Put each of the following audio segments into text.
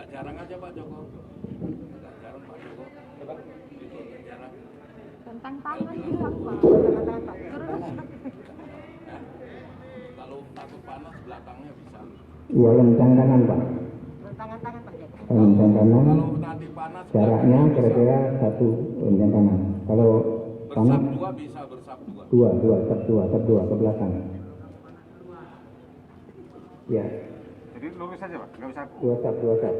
Agak jarang aja Pak Joko. Agak jarang Pak Joko. Itu agak jarang. Tentang tangan bilang Pak. Kalau takut panas belakangnya bisa. Iya, lentang kanan Pak. Tangan Pak Joko. Lentang kanan. Kalau nanti panas Jaraknya kira-kira 1 lentang kanan. Kalau panas bersab 2 bisa bersab 2. sab 2 ke belakang. Ya. Jadi lurus saja Pak, nggak usah. 2 sab.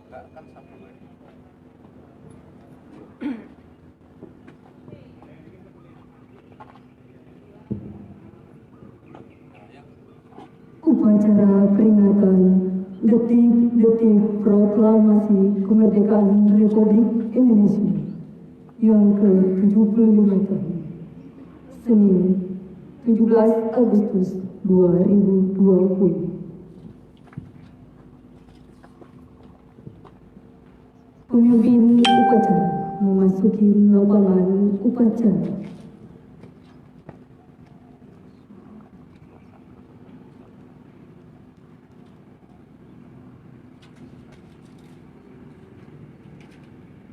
Enggak kan sab 2. Upacara peringatan detik-detik proklamasi kemerdekaan Republik Indonesia yang ke-75 tahun. Senin, 17 Agustus 2020. Pemimpin upacara memasuki lapangan upacara.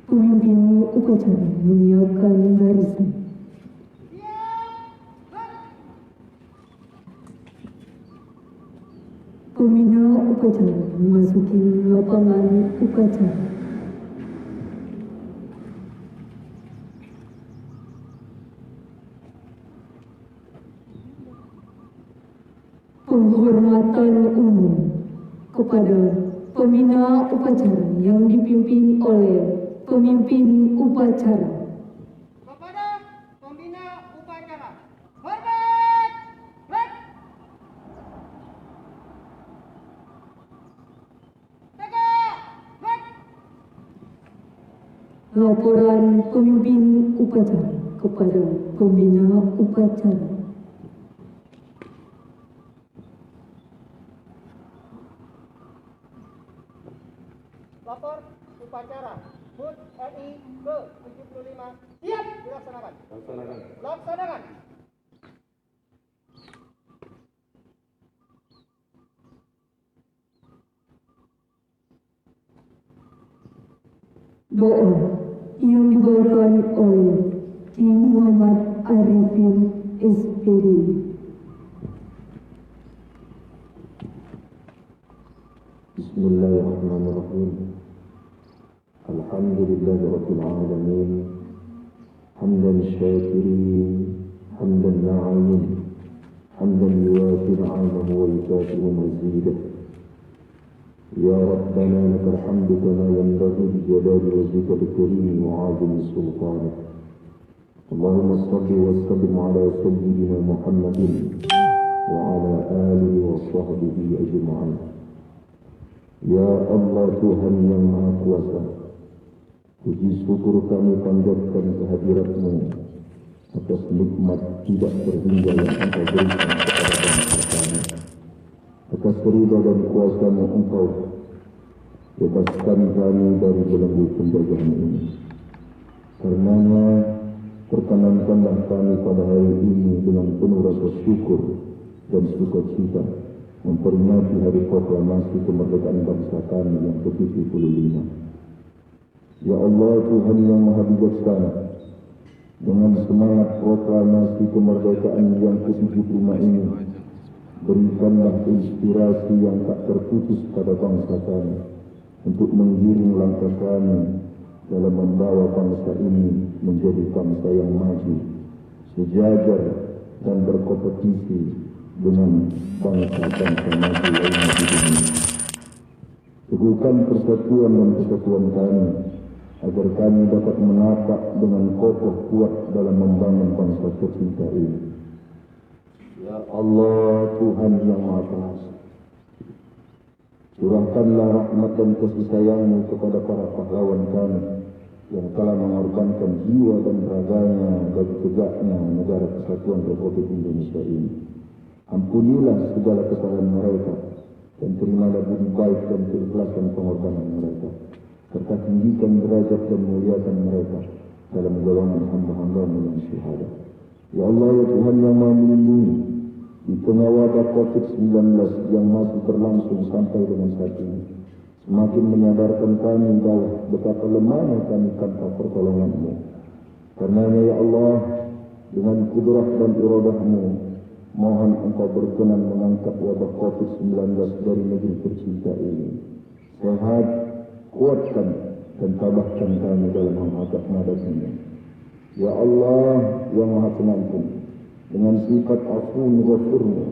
Pemimpin upacara menyiapkan barisan. Pembina upacara memasuki lapangan upacara. Penghormatan umum kepada pembina upacara yang dipimpin oleh pemimpin upacara. Kepada pembina upacara, hormat! Tegak! Laporan pemimpin upacara kepada pembina upacara. Lapor upacara HUT RI ke-75 siap dilaksanakan. Laksanakan. Doa yang dibawakan oleh Ki Muhammad Arifin SPD. Bismillahirrahmanirrahim. Alhamdulillahi rabbil alamin. Hamdan syakirin, hamdan na'imin, hamdan yuwafi na'amahu wa yukafi'u mazidah. Ya Rabbana lakal hamdu kama yanbaghi li jalali wajhika al-karim wa 'azimi sultanik. Allahumma shalli wa sallim ala sayyidina Muhammadin wa ala alihi wa sahbihi ajma'in. Ya Allah Tuhan yang Maha Kuasa, puji syukur kami panjatkan kehadirat-Mu atas nikmat tidak terhingga yang Engkau berikan kepada bangsa kami. Atas ridha dan kuasa-Mu Engkau bebaskan kami dari belenggu penjajahan ini. Karenanya perkenankanlah kami pada hari ini dengan penuh rasa syukur dan sukacita memperingati hari proklamasi kemerdekaan bangsa kami yang ke-75. Ya Allah Tuhan yang Maha Bijaksana, dengan semangat proklamasi kemerdekaan yang ke-75 ini, berikanlah inspirasi yang tak terputus pada bangsa kami untuk menggiring langkah kami dalam membawa bangsa ini menjadi bangsa yang maju, sejajar dan berkompetisi dengan bangsa-bangsa maju lainnya di dunia. Teguhkan persatuan dan kesatuan kami, agar kami dapat menapak dengan kokoh kuat dalam membangun bangsa tercinta ini. Ya Allah Tuhan yang Maha Pengasih, curahkanlah rahmat dan kasih sayang-Mu kepada para pahlawan kami yang telah mengorbankan jiwa dan raganya bagi tegaknya negara kesatuan Republik Indonesia ini. Ampunilah segala kesalahan mereka dan terimalah budi baik dan keikhlasan pengorbanan mereka, serta tinggikan derajat dan muliakan mereka dalam golongan hamba-hamba-Mu yang syuhada. Ya Allah, ya Tuhan yang Maha Melindungi, Di tengah wabah COVID-19 yang masih berlangsung sampai dengan saat ini, semakin menyadarkan kami bahwa betapa lemahnya kami tanpa pertolongan-Mu. Karenanya ya Allah, dengan kudrah dan iradah-Mu, mohon Engkau berkenan mengangkat wabah COVID-19 dari negeri tercinta ini. Sehat, kuatkan dan tabahkan kami dalam menghadapinya. Ya Allah yang Maha Pengampun, dengan sifat Afuwun Ghafurmu,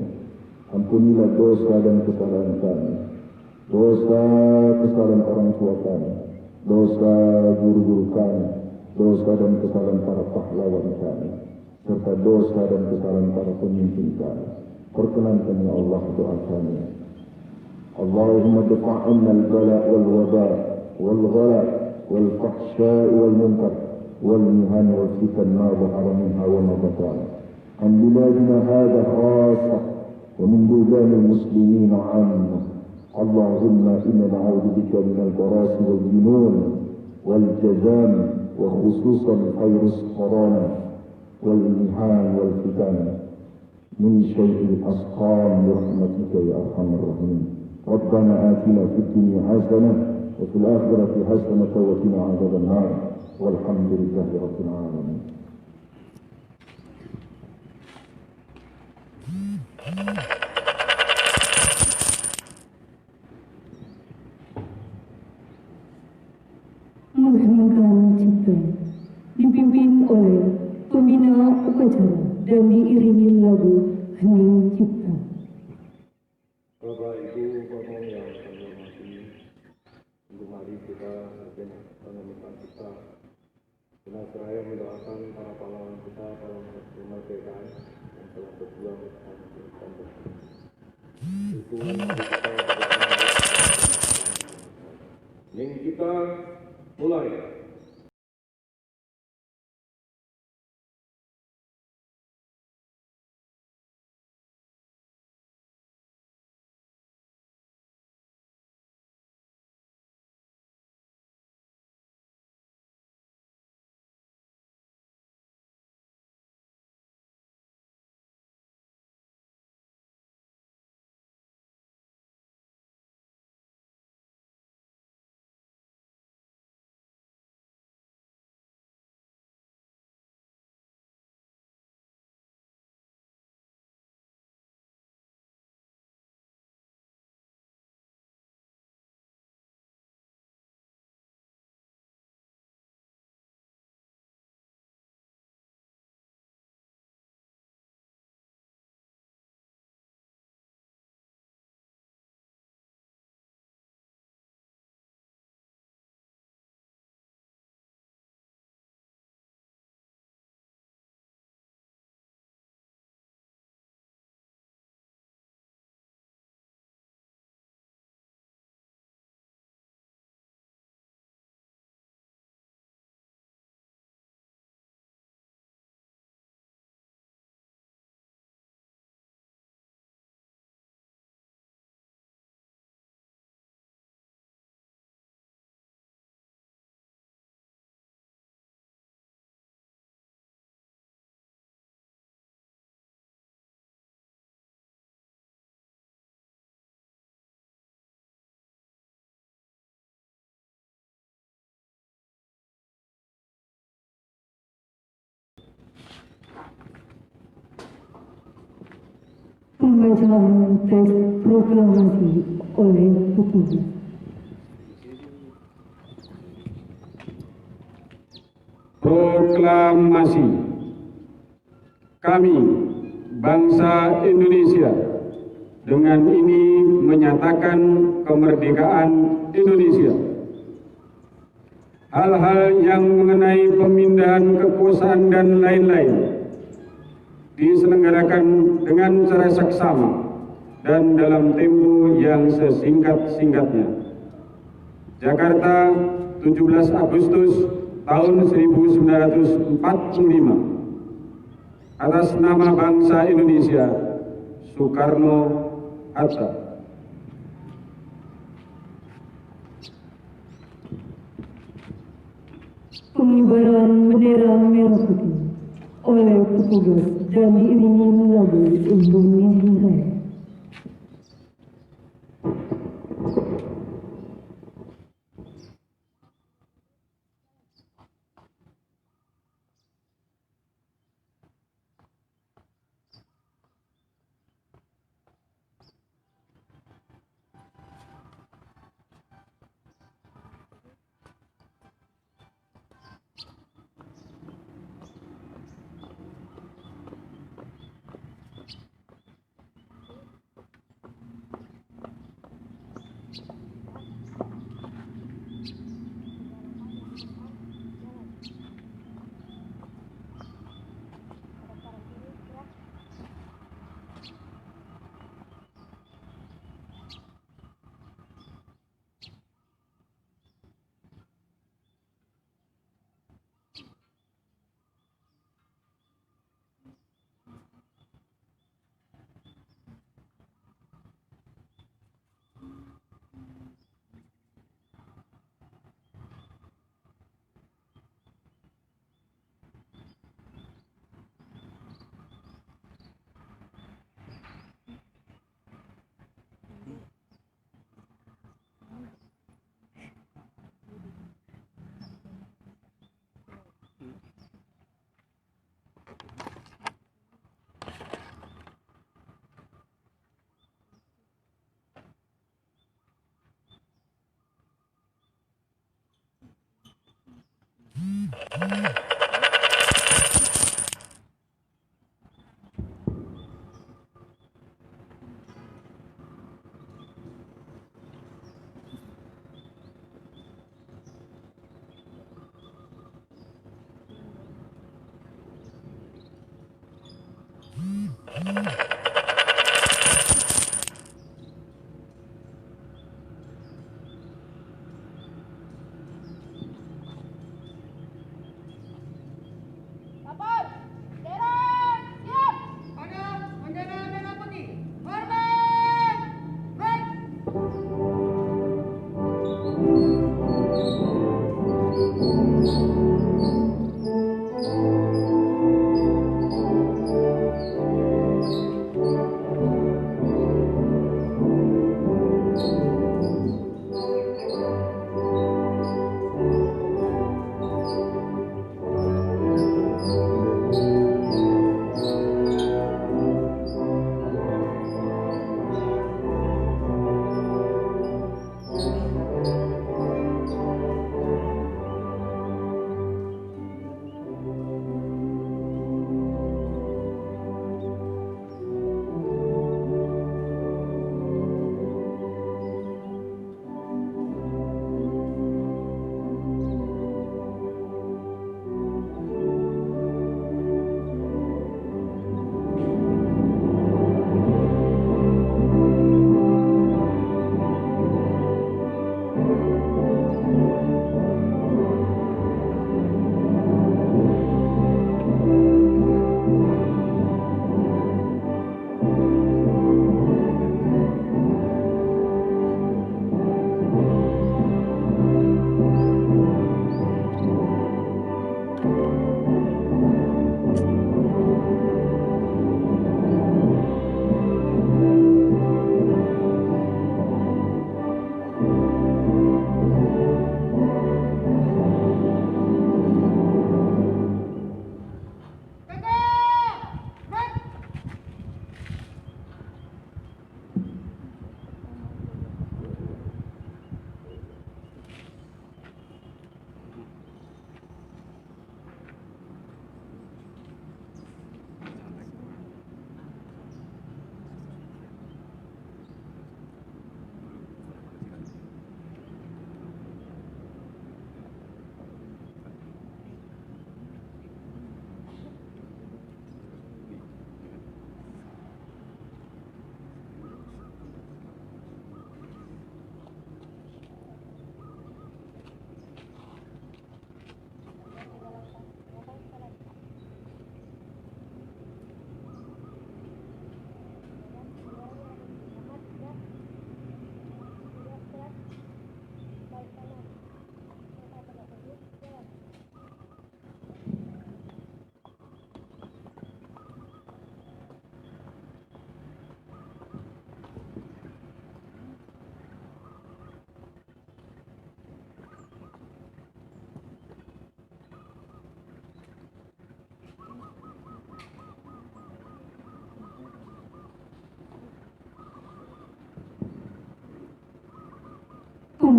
ampunilah dosa dan kesalahan kami, dosa kesalahan orang tua kami, dosa guru-guru kami, dosa dan kesalahan para pahlawan kami, serta dosa dan kesalahan para pemimpin kami. Perkenankan ya Allah doa kami. Allahumma dafa'anna al-bala wal-waba wal-ghala wal-fahsya wal-munkar wal-mihan wal-fitan ma zahara minha wa ma batana an biladina hadha khassa wa min buldan al-muslimin 'amma. Allahumma inna na'udzu bika min al-barasi wal-junun wal-jazam wa khususan virus corona wal-mihan wal-fitan min syai'il asqam bi rahmatika ya arhamar rahimin. Rabbana atina fid dunya hasanah wa fil akhirati hasanah wa qina adzaban nar. Walhamdulillahi rabbil alamin. Mengheningkan cipta dipimpin oleh pembina upacara dan diiringi lagu Hening Cipta. Bapak Ibu, Bapak yang kami hormati, untuk mari kita sejenak mengingatkan kita dengan seraya mendoakan para pahlawan kita dalam kemerdekaan yang telah berjuang bersama kita. Itu mari kita yang kita mulai. Pembacaan teks proklamasi oleh petugas. Proklamasi. Kami, bangsa Indonesia, dengan ini menyatakan kemerdekaan Indonesia. Hal-hal yang mengenai pemindahan kekuasaan dan lain-lain diselenggarakan dengan cara seksama dan dalam tempo yang sesingkat-singkatnya. Jakarta, 17 Agustus tahun 1945. Atas nama bangsa Indonesia, Soekarno-Hatta. Pengibaran bendera merah putih oleh petugas. dan diiringi lagu Indonesia Raya.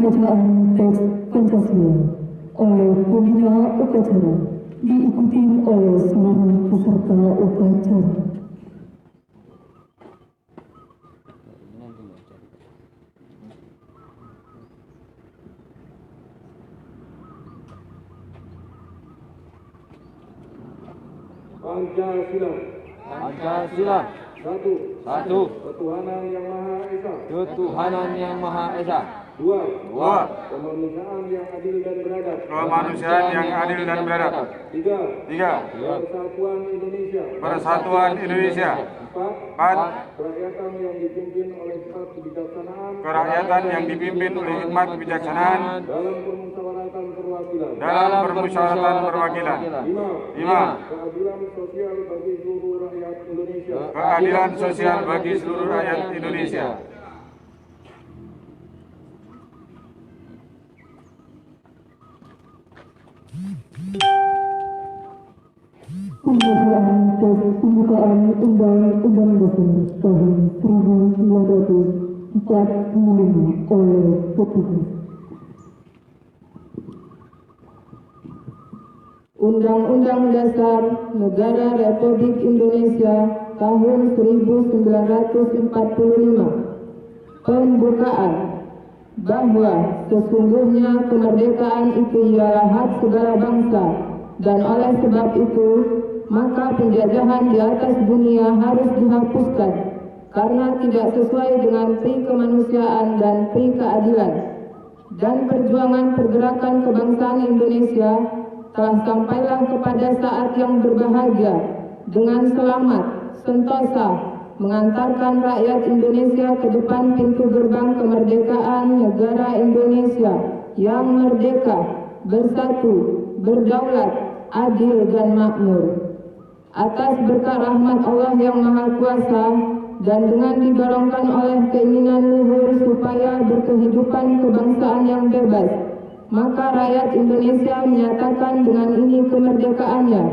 Pembacaan teks Pancasila oleh pembina upacara diikuti oleh seluruh peserta upacara. Pancasila. Pancasila. Satu. Satu. Ketuhanan Yang Maha Esa. Ketuhanan Yang Maha Esa. Dua. Dua. Kemanusiaan yang adil dan beradab. Kemanusiaan yang adil dan beradab. Tiga. Tiga. Persatuan Indonesia. Persatuan Indonesia. Empat. Empat. Kerakyatan yang dipimpin oleh hikmat kebijaksanaan. Kerakyatan yang dipimpin oleh hikmat kebijaksanaan Dalam permusyawaratan perwakilan. dalam permusyawaratan perwakilan. Lima. Keadilan sosial bagi seluruh rakyat Indonesia. Keadilan sosial bagi seluruh rakyat Indonesia. Pembacaan teks pembukaan Undang-Undang Dasar tahun 1945 oleh petugas. Undang-Undang Dasar Negara Republik Indonesia tahun 1945. Pembukaan. Bahwa sesungguhnya kemerdekaan itu ialah hak segala bangsa, dan oleh sebab itu maka penjajahan di atas dunia harus dihapuskan karena tidak sesuai dengan pri kemanusiaan dan pri keadilan. Dan perjuangan pergerakan kebangsaan Indonesia telah sampailah kepada saat yang berbahagia dengan selamat, sentosa, mengantarkan rakyat Indonesia ke depan pintu gerbang kemerdekaan negara Indonesia yang merdeka, bersatu, berdaulat, adil dan makmur. Atas berkat rahmat Allah yang Maha Kuasa dan dengan didorongkan oleh keinginan luhur supaya berkehidupan kebangsaan yang bebas, maka rakyat Indonesia menyatakan dengan ini kemerdekaannya.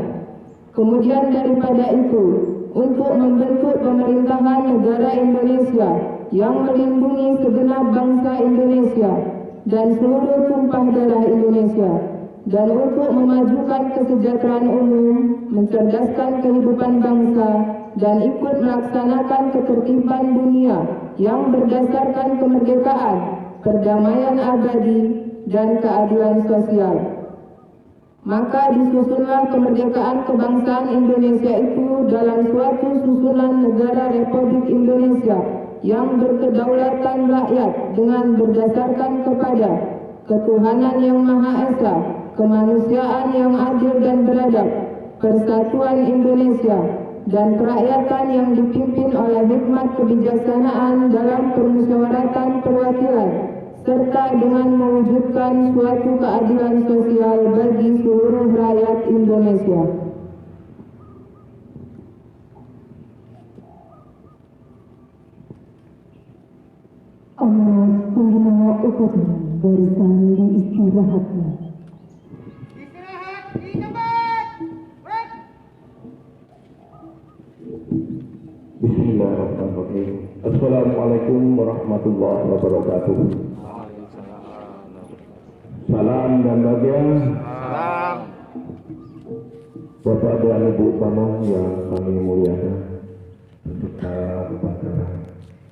Kemudian daripada itu, untuk membentuk pemerintahan negara Indonesia yang melindungi segenap bangsa Indonesia dan seluruh tumpah darah Indonesia, dan untuk memajukan kesejahteraan umum, mencerdaskan kehidupan bangsa, dan ikut melaksanakan ketertiban dunia yang berdasarkan kemerdekaan, perdamaian abadi, dan keadilan sosial. Maka disusunlah kemerdekaan kebangsaan Indonesia itu dalam suatu susunan negara Republik Indonesia yang berkedaulatan rakyat dengan berdasarkan kepada ketuhanan yang Maha Esa, kemanusiaan yang adil dan beradab, persatuan Indonesia, dan kerakyatan yang dipimpin oleh hikmat kebijaksanaan dalam permusyawaratan perwakilan, serta dengan mewujudkan suatu keadilan sosial bagi seluruh rakyat Indonesia. Amanat pengguna upacara barisan diistirahatkan. Istirahat di tempat. Break. Bismillahirrahmanirrahim. Assalamualaikum warahmatullahi wabarakatuh. Salam dan bahagia. Salam. Bapak dan Ibu Paman yang kami muliakan, peserta upacara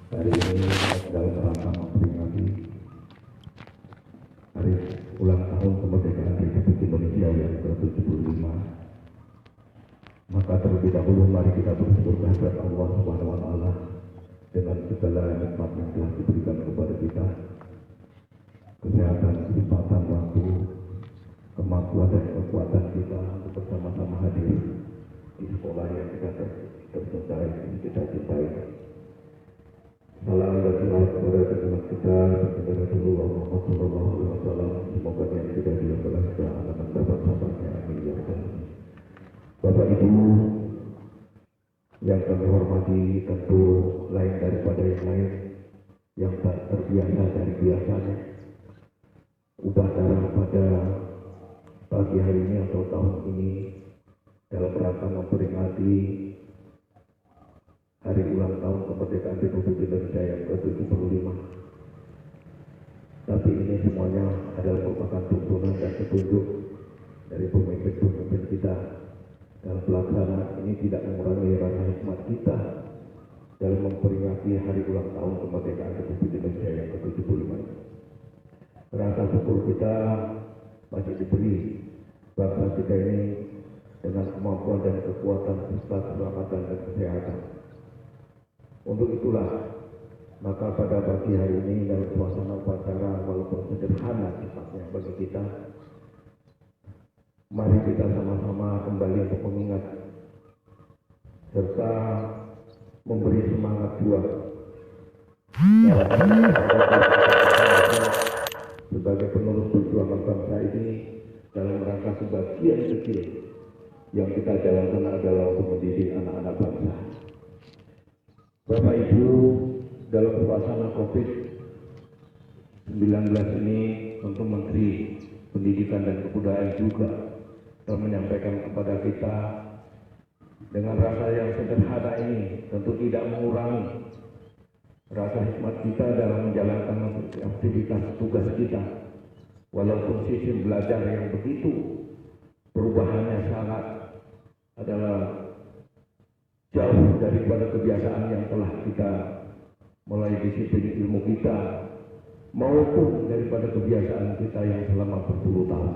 hari ini dalam rangka memperingati hari ulang tahun kemerdekaan Republik Indonesia yang ke-75. Maka terlebih dahulu mari kita bersyukur kehadirat Allah Subhanahu wa taala dengan segala nikmat yang telah diberikan kepada kita. Kesehatan, kecepatan waktu, kemampuan dan kekuatan kita untuk bersama-sama hadir di sekolah yang kita tercintai, kita cintai. Salam dan salawat kepada junjungan kita, kepada Rasulullah Muhammad SAW. Semoga yang tidak dilakukan kita akan mendapat sahabatnya. Amin ya rabbal alamin. Bapak Ibu yang kami hormati, tentu lain daripada yang lain yang tak terbiasa dari biasanya. Upacara pada pagi hari ini atau tahun ini dalam rangka memperingati hari ulang tahun kemerdekaan Republik Indonesia yang ke-75. Tapi ini ini semuanya adalah merupakan tuntunan dan petunjuk dari pemimpin-pemimpin kita. Dalam pelaksanaan ini tidak mengurangi rasa hikmat kita dalam memperingati hari ulang tahun kemerdekaan Republik Indonesia yang ke-75. Rasa syukur kita masih diberi bangsa kita ini dengan kemampuan dan kekuatan serta keselamatan dan kesehatan. Untuk itulah, maka pada pagi hari ini dalam suasana upacara walaupun sederhana sifatnya bagi kita, mari kita sama-sama kembali untuk mengingat serta memberi semangat juga sebagai penerus perjuangan bangsa ini dalam rangka sebagian kecil yang kita jalankan adalah untuk mendidik anak-anak bangsa. Bapak Ibu, dalam suasana COVID-19 ini tentu Menteri Pendidikan dan Kebudayaan juga telah menyampaikan kepada kita dengan rasa yang sederhana ini tentu tidak mengurangi rasa hikmat kita dalam menjalankan aktivitas tugas kita. Walaupun sistem belajar yang begitu perubahannya sangat adalah jauh daripada kebiasaan yang telah kita mulai disiplin ilmu kita maupun daripada kebiasaan kita yang selama berpuluh tahun.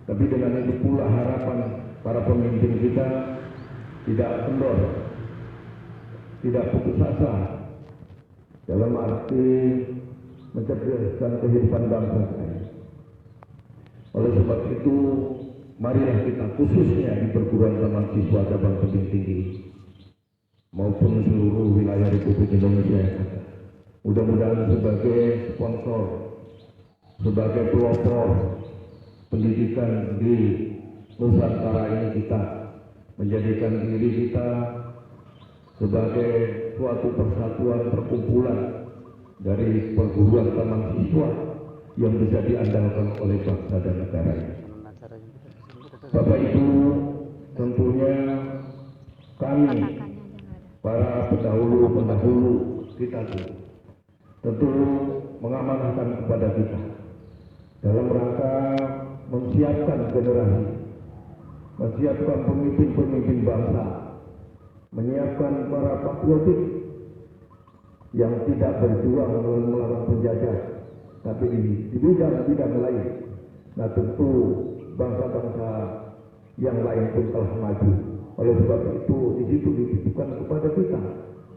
Tapi dengan itu pula harapan para pemimpin kita tidak kendor, tidak putus asa dalam arti mencerdaskan kehidupan bangsa ini. Oleh sebab itu, marilah kita khususnya di perguruan tinggi siswa cabang tebing tinggi maupun seluruh wilayah Republik Indonesia yang ada, mudah-mudahan sebagai sponsor, sebagai pelopor pendidikan di Nusantara ini kita menjadikan diri kita sebagai suatu persatuan perkumpulan dari perguruan taman siswa yang bisa diandalkan oleh bangsa dan negara ini. Bapak Ibu, tentunya kami para pendahulu kita tentu mengamanahkan kepada kita dalam rangka menyiapkan generasi, menyiapkan pemimpin-pemimpin bangsa, menyiapkan para patriotik yang tidak berjuang melawan penjajah, tapi di bidang-bidang lain. Nah, tentu bangsa-bangsa yang lain pun telah maju. Oleh sebab itu, di situ ditujukan kepada kita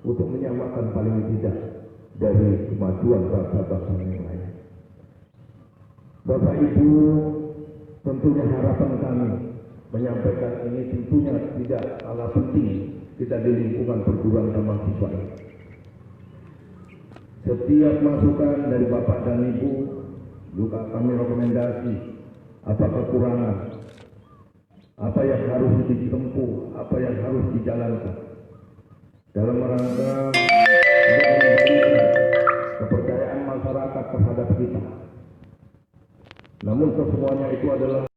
untuk menyamakan paling tidak dari kemajuan bangsa-bangsa yang lain. Bapak Ibu, tentunya harapan kami menyampaikan ini tentunya tidak kalah penting kita di lingkungan perguruan taman siswa ini. Setiap masukan dari Bapak dan Ibu juga kami rekomendasi apa kekurangan, apa yang harus ditempuh, apa yang harus dijalankan dalam rangka memberikan kepercayaan masyarakat terhadap kita. Namun kesemuanya itu adalah